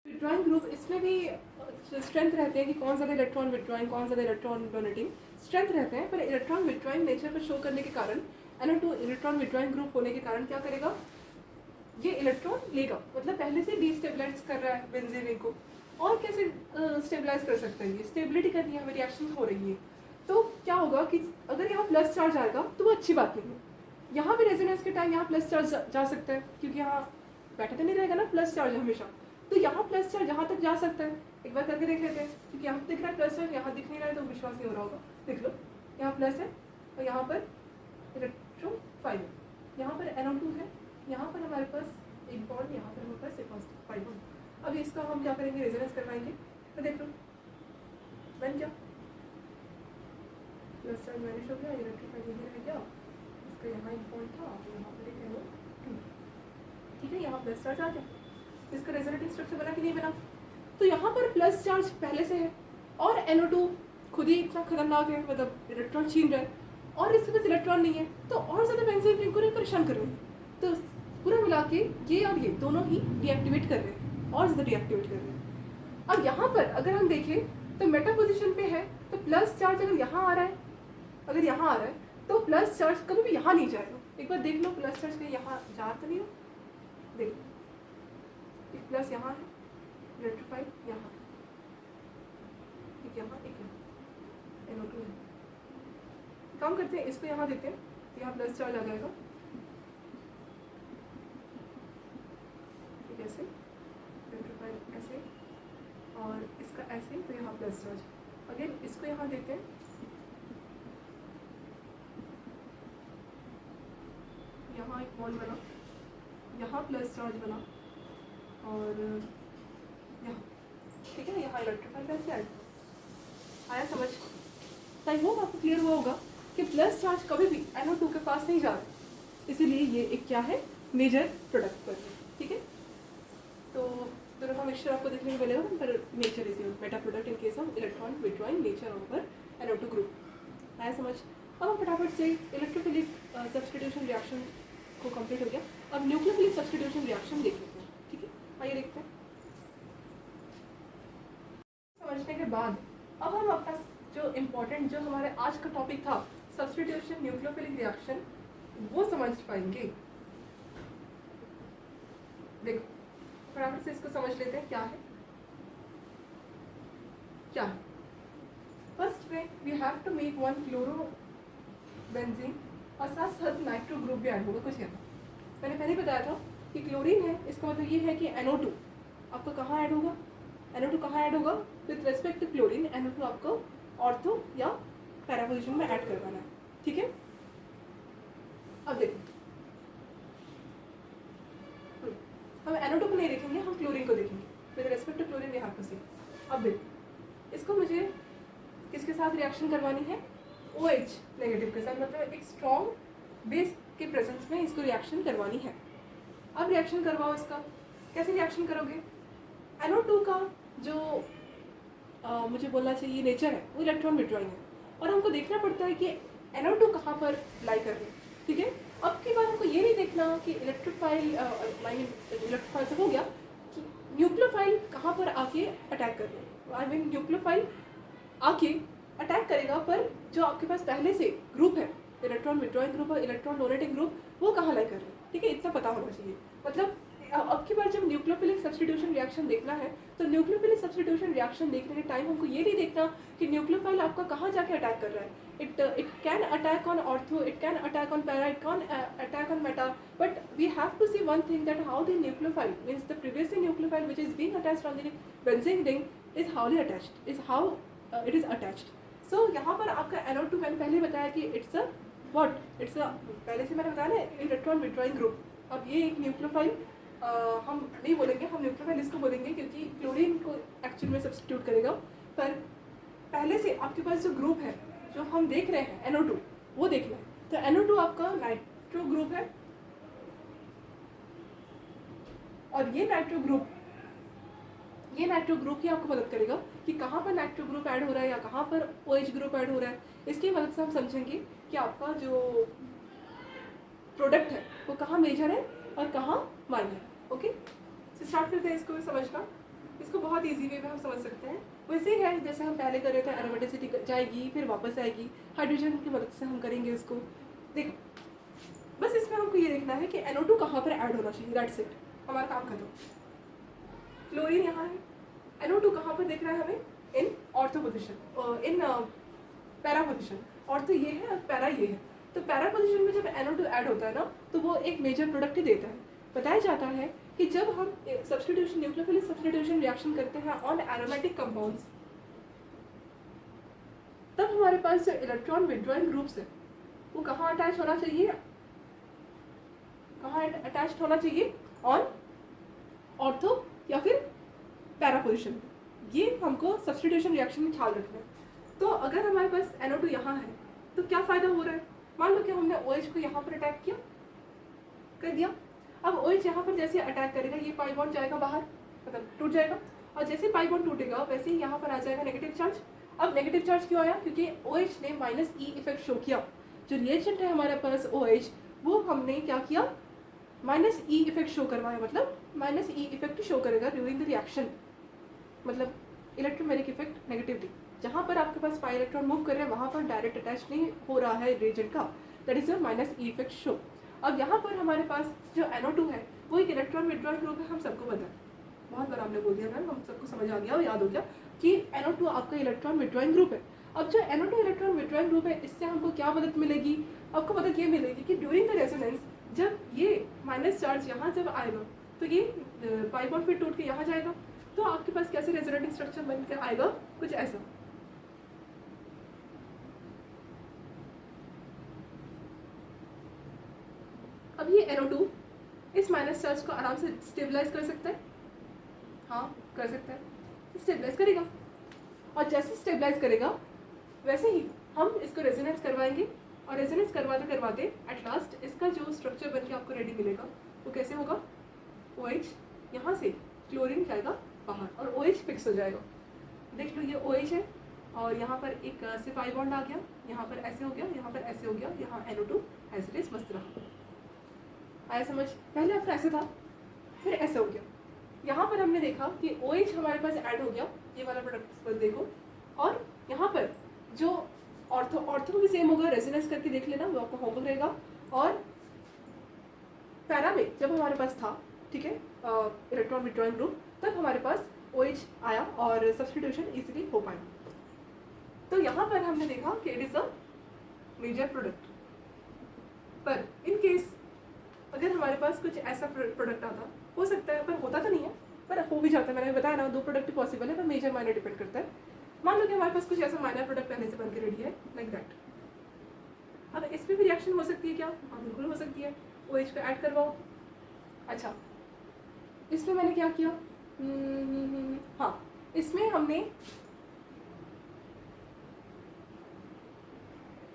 Withdrawing group, इसमें भी strength रहते हैं कि कौन ज़्यादा इलेक्ट्रॉन विड्रॉइंग, कौन ज़्यादा इलेक्ट्रॉन डोनेटिंग, स्ट्रेंथ रहते हैं। पर इलेक्ट्रॉन विड्रॉइंग नेचर को शो करने के कारण NO2 इलेक्ट्रॉन विड्रॉइंग ग्रुप होने के कारण क्या करेगा, ये इलेक्ट्रॉन लेगा, मतलब पहले से डिस्टेबलाइज कर रहा है बेंजीन रिंग को। और कैसे स्टेबलाइज कर सकते हैं, ये स्टेबिलिटी करनी है, रिएक्शन हो रही है। तो क्या होगा कि अगर यहाँ प्लस चार्ज आएगा तो वो अच्छी बात नहीं है। यहाँ पे रेजोनेंस के टाइम यहाँ प्लस चार्ज जा सकता है, क्योंकि यहाँ बैठा तो नहीं रहेगा ना प्लस चार्ज हमेशा, तो यहाँ प्लस चार्ज यहाँ तक जा सकता है। एक बार करके देख लेते हैं, क्योंकि यहाँ दिख रहा है प्लस चार्ज, यहाँ दिख नहीं रहा है तो विश्वास नहीं हो रहा होगा। देख लो, यहाँ प्लस है और यहाँ पर इलेक्ट्रोफाइल है, यहाँ पर NO2 है, यहाँ पर हमारे पास एक बॉन्ड, यहाँ पर हमारे पास एक पॉजिटिव बॉन्ड। अब इसका हम क्या करेंगे, रेजोनेंस करवाएंगे। तो देख लो बन गया, प्लस चार्ज मैनिश हो गया, इलेक्ट्रोफाइल यही रह गया, इसका यहाँ एक बॉन्ड था, यहाँ पर एक NO2, ठीक है, यहाँ प्लस चार्ज आ गया। इसका रेजोनेटिंग स्ट्रक्चर बना कि नहीं बना। तो यहाँ पर प्लस चार्ज पहले से है और NO2 खुद ही इतना खतरनाक है, मतलब इलेक्ट्रॉन छीन रहा है, और इसके पास इलेक्ट्रॉन नहीं है, तो और ज़्यादा बेंजीन रिंग को परेशान कर रहे हैं। तो पूरा मिला के ये और ये दोनों ही डीएक्टिवेट कर रहे हैं, और ज़्यादा डीएक्टिवेट कर रहे हैं। अब यहाँ पर अगर हम देखें तो मेटा पोजिशन पे है, तो प्लस चार्ज अगर यहाँ आ रहा है, अगर यहाँ आ रहा है तो प्लस चार्ज कभी भी यहाँ नहीं जाएगा। एक बार देख लो प्लस चार्ज कहीं यहाँ जा तो नहीं हो, देख लो, एक प्लस यहाँ है, इलेक्ट्रोफाइल यहाँ, एक यहाँ, एक यहाँ, NO2 है। काम करते हैं, इसको यहाँ देते हैं, तो यहाँ प्लस चार्ज आ जाएगा, ठीक है, ऐसे इलेक्ट्रोफाइल ऐसे, और इसका ऐसे, तो यहाँ प्लस चार्ज। अगेन इसको यहाँ देते हैं, यहाँ एक बॉन्ड बना, यहाँ प्लस चार्ज बना, और यहाँ, ठीक है, यहाँ इलेक्ट्रोफाइल कैसे आया समझ। आई होप आपको क्लियर हुआ होगा कि प्लस चार्ज कभी भी NO2 के पास नहीं जा रहा, इसीलिए ये एक क्या है, मेजर प्रोडक्ट पर है, ठीक है। तो दोनों का मिक्सचर आपको देखने को मिलेगा, पर nature is Meta product in case of electron withdrawing nature over NO2 group. आया समझ। अब हम फटाफट से इलेक्ट्रोफिलिक सब्स्टिट्यूशन रिएक्शन को कंप्लीट हो गया, अब न्यूक्लियोफिलिक सब्स्टिट्यूशन रिएक्शन देख लेते हैं, ठीक है। आइए देखते हैं। समझने के बाद अब हम अपना जो इम्पोर्टेंट, जो हमारे आज का टॉपिक था सब्स्टिट्यूशन न्यूक्लियोफिलिक रिएक्शन, वो समझ पाएंगे। देखो फटाफट से इसको समझ लेते हैं, क्या है क्या है। फर्स्ट में we have to make one chlorobenzene और साथ साथ नाइट्रो ग्रुप भी ऐड होगा कुछ यहाँ। मैंने पहले बताया था कि क्लोरीन है, इसका मतलब ये है कि NO2 आपका कहाँ ऐड होगा, NO2 कहाँ ऐड होगा, with respect to chlorine NO2 आपको ऑर्थो या पैरा पोजिशन में ऐड करवाना है, ठीक है। अब देखो हम NO2 को नहीं देखेंगे, हम क्लोरीन को देखेंगे, with respect to chlorine we have to see. अब देखो इसको मुझे किसके साथ रिएक्शन करवानी है, OH नेगेटिव के साथ, मतलब एक स्ट्रॉन्ग बेस के प्रेजेंस में इसको रिएक्शन करवानी है। अब रिएक्शन करवाओ इसका, कैसे रिएक्शन करोगे। NO2 का जो मुझे बोलना चाहिए नेचर है वो इलेक्ट्रॉन विड्रॉइंग है, और हमको देखना पड़ता है कि NO2 कहाँ पर लाई कर रहे हैं, ठीक है। अब की बार हमको ये नहीं देखना कि इलेक्ट्रोफाइल इलेक्ट्रोफाइल से हो गया, कि न्यूक्लियोफाइल कहाँ पर आके अटैक कर रहे हैं, आई मीन न्यूक्लियोफाइल आके अटैक करेगा, पर जो आपके पास पहले से ग्रुप है इलेक्ट्रॉन विड्रॉइंग ग्रुप और इलेक्ट्रॉन डोनेटिंग ग्रुप, वो कहाँ लाई कर रहे हैं, ठीक है, इतना पता होना चाहिए। मतलब अब की बार जब न्यूक्लियोफिलिक सब्स्टिट्यूशन रिएक्शन देखना है, तो न्यूक्लियोफिलिक सब्स्टिट्यूशन रिएक्शन देखने के टाइम हमको ये नहीं देखना कि न्यूक्लियोफाइल आपका कहाँ जाके अटैक कर रहा है। It can attack on ortho, it can attack on para, it can attack on meta, but we have to see one thing that how the nucleophile means the previously nucleophile which is being attached on the benzene ring is wholly attached, is how it is attached. So यहाँ पर आपका NO2 मैंने पहले बताया कि it's a what, it's a, पहले से मैंने बताया ना, इलेक्ट्रॉन विड्रॉइंग ग्रुप। अब ये एक न्यूक्लियोफाइल हम नहीं बोलेंगे, हम न्यूक्लियोफाइल इसको बोलेंगे क्योंकि क्लोरीन को एक्चुअल में सब्स्टिट्यूट करेगा, पर पहले से आपके पास जो ग्रुप है जो हम देख रहे हैं NO2, वो देखना है। तो NO2 आपका नाइट्रो ग्रुप है, और ये नाइट्रो ग्रुप ही आपको मदद करेगा कि कहाँ पर नाइट्रो ग्रुप ऐड हो रहा है या कहाँ पर OH ग्रुप ऐड हो रहा है। इसकी मदद से हम समझेंगे कि आपका जो प्रोडक्ट है वो कहाँ मेजर है और कहाँ माइनर है। ओके, तो स्टार्ट करते हैं इसको समझना। इसको बहुत इजी वे में हम समझ सकते हैं। वैसे ही है जैसे हम पहले कर रहे थे, एरोमेटिसिटी जाएगी फिर वापस आएगी, हाइड्रोजन की मदद से हम करेंगे इसको। देखो बस इसमें हमको ये देखना है कि NO2 कहाँ पर ऐड होना चाहिए, दैट्स इट, हमारा काम खत्म। क्लोरीन यहाँ है, NO2 कहाँ पर दिख रहा है हमें, in ortho position, in para position. Ortho ये है और पैरा ये है। तो पैरा पोजिशन में जब NO2 ऐड होता है ना तो वो एक मेजर प्रोडक्ट ही देता है। बताया जाता है कि जब हम सब्स्टिट्यूशन, न्यूक्लियोफिलिक सब्स्टिट्यूशन रिएक्शन करते हैं ऑन एरोमेटिक कंपाउंड्स, तब हमारे पास जो इलेक्ट्रॉन विड्रॉइंग ग्रुप्स है वो कहाँ अटैच होना चाहिए, कहाँ अटैच होना चाहिए, ऑन ऑर्थो या फिर पैरा पोजिशन। ये हमको सब्स्टिट्यूशन रिएक्शन में ख्याल रखना है। तो अगर हमारे पास NO2 यहाँ है तो क्या फ़ायदा हो रहा है, मान लो कि हमने OH को यहाँ पर अटैक किया, कर दिया। अब OH यहाँ पर जैसे अटैक करेगा ये पाई बॉन्ड जाएगा बाहर, मतलब टूट जाएगा, और जैसे पाई बॉन्ड टूटेगा वैसे ही यहाँ पर आ जाएगा नेगेटिव चार्ज। अब नेगेटिव चार्ज क्यों आया, क्योंकि OH ने -E इफेक्ट शो किया। जो रिएजेंट है हमारे पास OH, वो हमने क्या किया, -E इफेक्ट शो करवाया, मतलब -E इफेक्ट शो करेगा ड्यूरिंग द रिएक्शन, मतलब इलेक्ट्रोमैग्नेटिक इफेक्ट नेगेटिवली। जहाँ पर आपके पास पाई इलेक्ट्रॉन मूव कर रहे हैं वहाँ पर डायरेक्ट अटैच नहीं हो रहा है रिएजेंट का, that is your -E effect show. अब यहाँ पर हमारे पास जो NO2 है वो एक इलेक्ट्रॉन विड्रॉइंग ग्रुप है, हम सबको पता है, बहुत बार आपने बोल दिया मैम, हम सबको समझ आ गया और याद हो गया कि NO2 आपका इलेक्ट्रॉन विड्रॉइंग ग्रुप है। अब जो NO2 इलेक्ट्रॉन विड्रॉइंग ग्रुप है इससे हमको क्या मदद मिलेगी, आपको मदद ये मिलेगी कि ड्यूरिंग द रेजोनेंस जब ये माइनस चार्ज यहाँ जब आएगा तो ये पाई बॉन्ड फिर टूट के यहाँ जाएगा, तो आपके पास कैसे रेजोनेटिंग स्ट्रक्चर बनकर आएगा, कुछ ऐसा। अब ये NO2 इस माइनस चार्ज को आराम से स्टेबलाइज कर सकता है, हाँ कर सकता है, स्टेबलाइज करेगा, और जैसे स्टेबलाइज करेगा वैसे ही हम इसको रेजोनेंस करवाएंगे, और रेजोनेंस करवाते करवाते एट लास्ट इसका जो स्ट्रक्चर बन के आपको रेडी मिलेगा वो कैसे होगा, OH यहाँ से क्लोरीन जाएगा बाहर और OH फिक्स हो जाएगा। देख लो ये OH है और यहाँ पर एक से पाई बॉन्ड आ गया, यहाँ पर ऐसे हो गया, यहाँ पर ऐसे हो गया, यहाँ NO2 एज इट इज मस्त रहा। आया समझ, पहले आपका ऐसे था फिर ऐसे हो गया। यहाँ पर हमने देखा कि OH हमारे पास ऐड हो गया, ये वाला प्रोडक्ट बस देखो, और यहाँ पर जो ऑर्थो भी सेम होगा, रेजोनेंस करके देख लेना, वो आपका होमवर्क रहेगा। और पैरा में जब हमारे पास था, ठीक है, इलेक्ट्रॉन विड्रॉइंग ग्रुप, तब हमारे पास OH आया और सब्स्टिट्यूशन इजीली हो पाया। तो यहाँ पर हमने देखा कि it is a major product. पर इन केस अगर हमारे पास कुछ ऐसा प्रोडक्ट आता, हो सकता है पर होता तो नहीं है, पर हो भी जाता है, मैंने बताया ना 2 प्रोडक्ट पॉसिबल है, पर मेजर माइनर डिपेंड करता है। मान लो कि हमारे पास कुछ ऐसा माइनर प्रोडक्ट पहले से बनकर रेडी है, लाइक दैट। अब इसमें भी रिएक्शन हो सकती है क्या, हाँ बिल्कुल हो सकती है, OH को ऐड करवाओ। अच्छा इसमें मैंने क्या किया, हाँ इसमें हमने,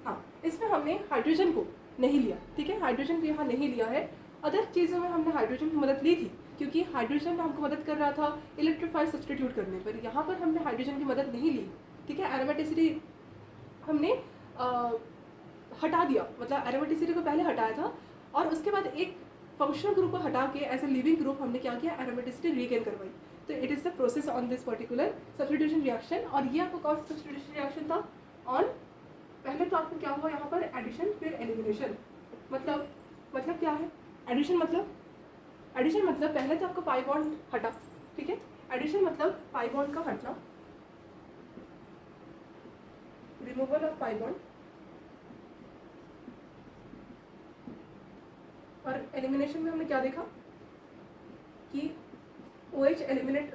हाँ इसमें हमने हाइड्रोजन को नहीं लिया, ठीक है, हाइड्रोजन को यहाँ नहीं लिया है। अदर चीज़ों में हमने हाइड्रोजन की मदद ली थी, क्योंकि हाइड्रोजन हमको मदद कर रहा था इलेक्ट्रीफाई सब्सटीट्यूट करने पर। यहाँ पर हमने हाइड्रोजन की मदद नहीं ली, ठीक है। एरोमेटिसिटी हमने हटा दिया, मतलब एरोमेटिसिटी को पहले हटाया था और उसके बाद एक फंक्शनल ग्रुप को हटा के एज ए लिविंग ग्रुप हमने क्या किया, एरोमेटिसिटी रीगेन करवाई। तो it is the process on this particular substitution reaction. और ये आपको कौन सा सब्सटीट्यूशन रिएक्शन था, ऑन, पहले तो आपको क्या हुआ यहाँ पर एडिशन फिर एलिमिनेशन। मतलब क्या है एडिशन, मतलब पहले तो आपको पाई बॉन्ड हटा, ठीक है। एडिशन मतलब पाई बॉन्ड का हटना, रिमूवल ऑफ पाई बॉन्ड। और एलिमिनेशन में हमने क्या देखा कि OH एलिमिनेट,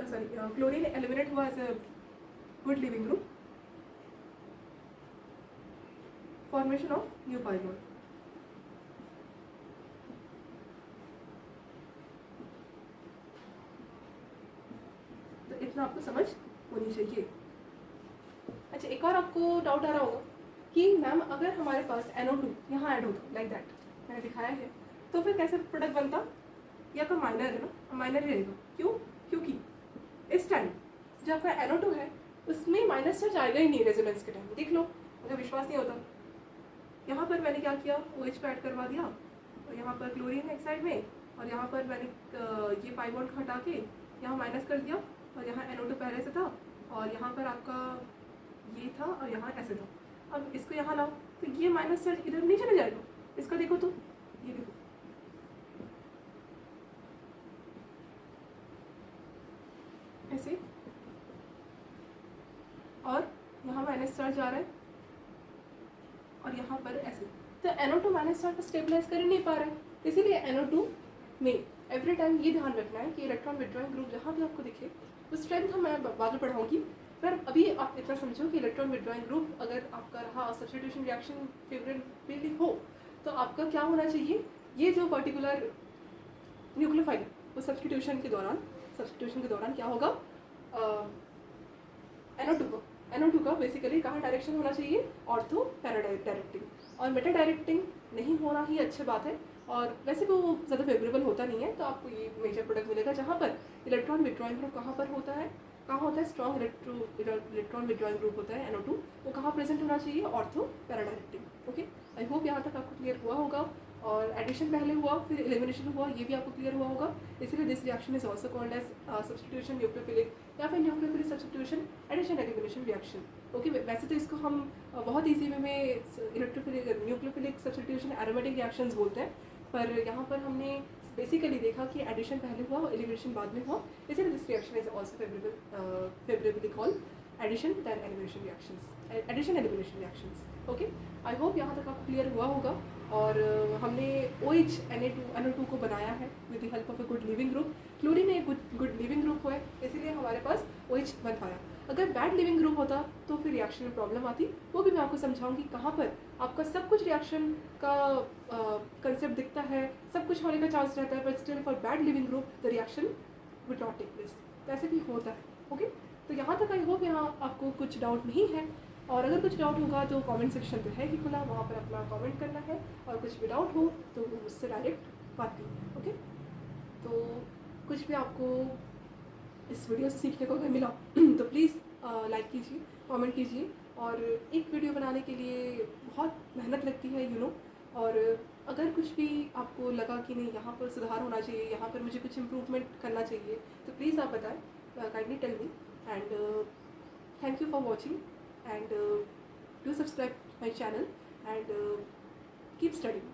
क्लोरीन एलिमिनेट हुआ as a good living group, formation of new pi bond. तो इतना आपको समझ होनी चाहिए। अच्छा एक और आपको डाउट आ रहा होगा कि मैम अगर हमारे पास NO2 यहाँ ऐड होता, लाइक दैट मैंने दिखाया है, तो फिर कैसे प्रोडक्ट बनता, या तो माइनर है ना, माइनर रहेगा। क्यों, क्योंकि इस टाइम जो आपका NO2 है उसमें माइनस चार्ज आएगा ही नहीं रेजोनेंस के टाइम। देख लो, मुझे विश्वास नहीं होता, यहाँ पर मैंने क्या किया, OH को ऐड करवा दिया, और यहाँ पर क्लोरीन है एक साइड में, और यहाँ पर मैंने ये पाई बॉन्ड को हटा के यहाँ माइनस कर दिया, और यहाँ यहाँ NO2 पहले से था और यहाँ पर आपका ये था और यहाँ ऐसे था। अब इसको यहाँ लाओ तो ये माइनस चार्ज इधर नहीं चले जाएगा। इसका देखो तो, ये देखो ऐसे, और यहाँ माइनस चार्ज आ रहा है और यहाँ पर ऐसे। तो NO2 माइनस चार्ज को स्टेबलाइज कर ही नहीं पा रहा है, इसीलिए NO2 में एवरी टाइम ये ध्यान रखना है कि इलेक्ट्रॉन विड्रॉइंग ग्रुप जहाँ भी आपको दिखे, वो स्ट्रेंथ मैं बाद में पढ़ाऊँगी, पर अभी आप इतना समझो कि इलेक्ट्रॉन विड्रॉइंग ग्रुप अगर आपका रहा सब्स्टिट्यूशन रिएक्शन फेवरेबली हो तो आपका क्या होना चाहिए, ये जो पर्टिकुलर न्यूक्लियोफाइल वो सब्स्टिट्यूशन के दौरान क्या होगा, NO2 का बेसिकली कहाँ डायरेक्शन होना चाहिए, ऑर्थो पैरा डायरेक्टिंग, और मेटा डायरेक्टिंग नहीं होना ही अच्छी बात है, और वैसे वो ज़्यादा फेवरेबल होता नहीं है। तो आपको ये मेजर प्रोडक्ट मिलेगा जहाँ पर इलेक्ट्रॉन विड्रॉइंग ग्रुप कहाँ होता है स्ट्रॉन्ग इलेक्ट्रॉन विड्रॉइंग ग्रुप होता है NO2, वो कहाँ प्रेजेंट होना चाहिए, ortho para directing. Okay, I hope यहाँ तक आपको क्लियर हुआ होगा, और एडिशन पहले हुआ फिर एलिमिनेशन हुआ, ये भी आपको क्लियर हुआ होगा। इसीलिए this reaction is also called as substitution nucleophilic या फिर nucleophilic substitution addition elimination reaction. Okay, वैसे तो इसको हम बहुत ईजी वे में न्यूक्लियोफिलिक सब्स्टिट्यूशन एरोमेटिक रिएक्शंस बोलते हैं, पर यहाँ पर हमने बेसिकली देखा कि एडिशन पहले हुआ और एलिमिनेशन बाद में हुआ, इसलिए this reaction is also favourably called addition than elimination reactions, addition elimination reactions. Okay, I hope यहाँ तक आपको क्लियर हुआ होगा। और हमने OH NO2 को बनाया है with the help of a good living group. Chlorine एक गुड लिविंग ग्रुप है, इसीलिए हमारे पास OH बन पाया। अगर बैड लिविंग ग्रुप होता तो फिर रिएक्शन में प्रॉब्लम आती, वो भी मैं आपको समझाऊंगी कहाँ पर आपका सब कुछ रिएक्शन का कंसेप्ट दिखता है, सब कुछ होने का चांस रहता है, but still for bad living group the reaction will not take place. तो ऐसे भी होता है। ओके, तो यहाँ तक आई होप यहाँ आपको कुछ डाउट नहीं है, और अगर कुछ डाउट होगा तो कमेंट सेक्शन पे है कि खुला, वहाँ पर अपना कमेंट करना है, और कुछ भी डाउट हो तो मुझसे डायरेक्ट बात करनी है। ओके, तो कुछ भी आपको इस वीडियो से सीखने को अगर मिला तो प्लीज़ लाइक कीजिए, कमेंट कीजिए, और एक वीडियो बनाने के लिए बहुत मेहनत लगती है और अगर कुछ भी आपको लगा कि नहीं यहाँ पर सुधार होना चाहिए, यहाँ पर मुझे कुछ इम्प्रूवमेंट करना चाहिए, तो प्लीज़ आप बताएं, kindly tell me, and thank you for watching, and do subscribe my channel, and keep studying.